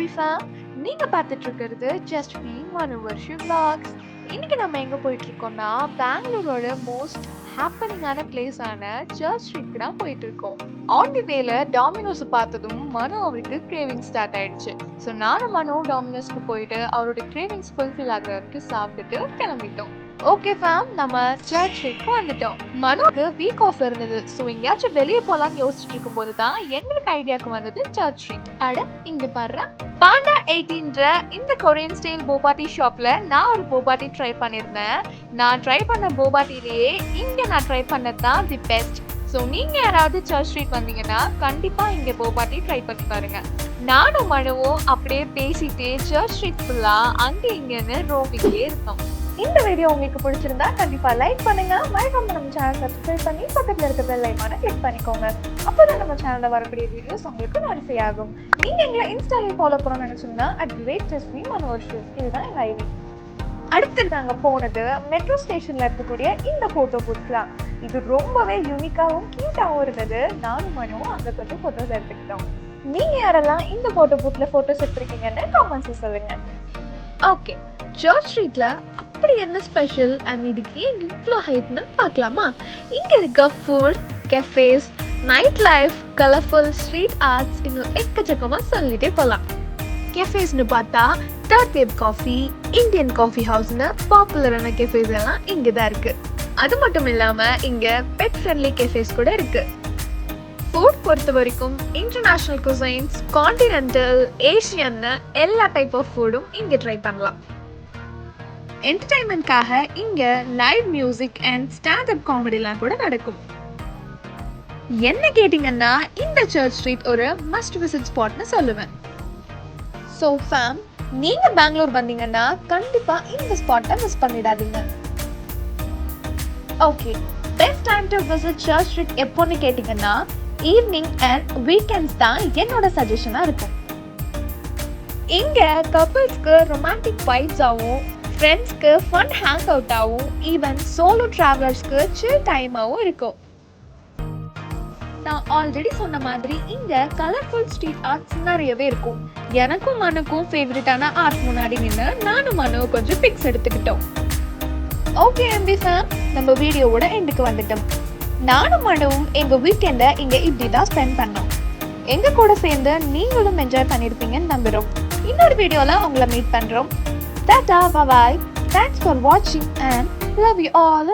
MP fame, நீங்க பார்த்துட்டு இருக்கிறது ஜஸ்ட் மீ மனு வர்ஷி vlogs. இன்னைக்கு நம்ம எங்க போயிட்டு இருக்கோம்னா பெங்களூரோட மோஸ்ட் ஹாப்பனிங்கான பிளேஸான சர்ச் ஸ்ட்ரீட்க்கு தான் போயிட்டு இருக்கோம். ஆன் தி வேல டாமினோஸ் பார்த்ததும் மனு அவருக்கு கிரேவிங் ஸ்டார்ட் ஆயிடுச்சு. ஸோ நானும் மனு டாமினோஸ்க்கு போயிட்டு அவரோட கிரேவிங்ஸ் ஃபுல்ஃபில் ஆகிற வரைக்கும் சாப்பிட்டுட்டு கிளம்பிட்டோம். ஓகே ஃபேம், நம்ம சர்ச் ஸ்ட்ரீட்க்கு வந்துட்டோம். மனுக்கு வீக் ஆஃப் இருந்தது. ஸோ எங்கேயாச்சும் வெளியே போகலான்னு யோசிச்சுட்டு இருக்கும்போது தான் எங்களுக்கு ஐடியாவுக்கு வந்தது சர்ச் ஸ்ட்ரீட். அட இங்க பாரு, பாண்டா 18 இந்த கொரியன் ஸ்டைல் போபா டீ ஷாப்ல நான் ஒரு போபா டீ ட்ரை பண்ணியிருந்தேன். நான் ட்ரை பண்ண போபா டீலேயே இங்க நான் ட்ரை பண்ணது தான் தி பெஸ்ட். ஸோ நீங்க யாராவது சர்ச் ஸ்ட்ரீட் வந்தீங்கன்னா கண்டிப்பா இங்க போபா டீ ட்ரை பண்ணி பாருங்க. நானும் மனுவும் அப்படியே பேசிட்டே சர்ச் ஸ்ட்ரீட் ஃபுல்லா அங்க இங்கன்னு ரோவிங்கே இருக்கோம். இந்த வீடியோ உங்களுக்கு பிடிச்சிருந்தா கண்டிப்பா லைக் பண்ணுங்க, மறக்காம நம்ம சேனல் சப்ஸ்கிரைப் பண்ணி பக்கத்துல இருக்க பெல் ஐகானை கிளிக் பண்ணிக்கோங்க. அப்பதான் நம்ம சேனல்ல வரக்கூடிய வீடியோஸ் உங்களுக்கு நோட்டிஃபை ஆகும். நீங்க எங்களை இன்ஸ்டால ஃபாலோ பண்ணணும்னு நினைச்சீங்கன்னா @manu இதுதான் எங்க ஐடி. அடுத்து நாங்க போனது மெட்ரோ ஸ்டேஷன்ல இருக்கக்கூடிய இந்த போட்டோ பூத் தான். இது ரொம்பவே யூனிக்காவும் கியூட்டாவும் இருந்தது. நானும் மனுவும் அங்க கொஞ்சம் போட்டோஸ் எடுத்துக்கிட்டோம். நீங்க யாரெல்லாம் இந்த போட்டோ பூத்ல போட்டோஸ் எடுத்திருக்கீங்கன்னு காமெண்ட்ஸ்ல சொல்லுங்க. ஓகே, சர்ச் ஸ்ட்ரீட்ல அப்படி என்ன ஸ்பெஷல் அண்ட் இதுக்கு ஏன் இவ்வளோ ஹைட்னு பார்க்கலாமா? இங்க இருக்க food, cafes, night life, colourful street arts இன்னும் எக்கச்சக்கமா சொல்லிட்டே போகலாம். கெஃபேஸ்னு பார்த்தா third wave coffee, Indian coffee ஹவுஸ்னு பாப்புலரான கெஃபேஸ் எல்லாம் இங்கே தான் இருக்கு. அது மட்டும் இல்லாம இங்க பெட் ஃப்ரெண்ட்லி கெஃபேஸ் கூட இருக்கு. ஃபுட் பொறுத்த வரைக்கும் இன்டர்நேஷனல் குசைன்ஸ், கான்டினென்டல், ஏஷியன்னு எல்லா டைப் ஆஃப் ஃபுட்டும் இங்க ட்ரை பண்ணலாம். என்டர்டைன்மெண்ட்காக இங்க live music and stand up காமெடிலாம் கூட நடக்கும். என்ன கேட்டீங்கன்னா இந்த சர்ச் ஸ்ட்ரீட் ஒரு மஸ்ட் விசிட் ஸ்பாட்னு சொல்லுவேன். ஸோ ஃபேம், நீங்க பெங்களூர் வந்தீங்கன்னா கண்டிப்பா இந்த ஸ்பாட்டை மிஸ் பண்ணிடாதீங்க. Okay, best time to visit church street எப்போன்னு கேட்டீங்கன்னா ஈவினிங் அண்ட் வீக்கெண்ட்ஸ் தான் என்னோட சஜஷனா இருக்கும். இங்க கப்பிள்ஸ்க்கு ரொமான்டிக் வைப்ஸ் ஆகும், ஃப்ரெண்ட்ஸ்க்கு ஃபன் ஹேங் அவுட் ஆகும், ஈவன் சோலோ டிராவலர்ஸ்க்கு சில் டைமாகவும் இருக்கும். நான் ஆல்ரெடி சொன்ன மாதிரி இங்க கலர்ஃபுல் ஸ்ட்ரீட் ஆர்ட்ஸ் நிறையவே இருக்கும். எனக்கும் மனுக்கும் ஃபேவரட்டான ஆர்ட் முன்னாடி நின்று நானும் மனு கொஞ்சம் பிக்ஸ் எடுத்துக்கிட்டோம். ஓகே எம்பி ஃபேம், நம்ம வீடியோவோட எண்டுக்கு வந்துட்டோம். நானும் மனுவும் எங்க வீக்கெண்டை இங்க இப்படி தான் ஸ்பெண்ட் பண்ணோம். எங்க கூட சேர்ந்து நீங்களும் என்ஜாய் பண்ணிருப்பீங்கன்னு நம்புறோம். இன்னொரு வீடியோல உங்களை மீட் பண்றோம். Tata, bye bye. Thanks for watching and love you all.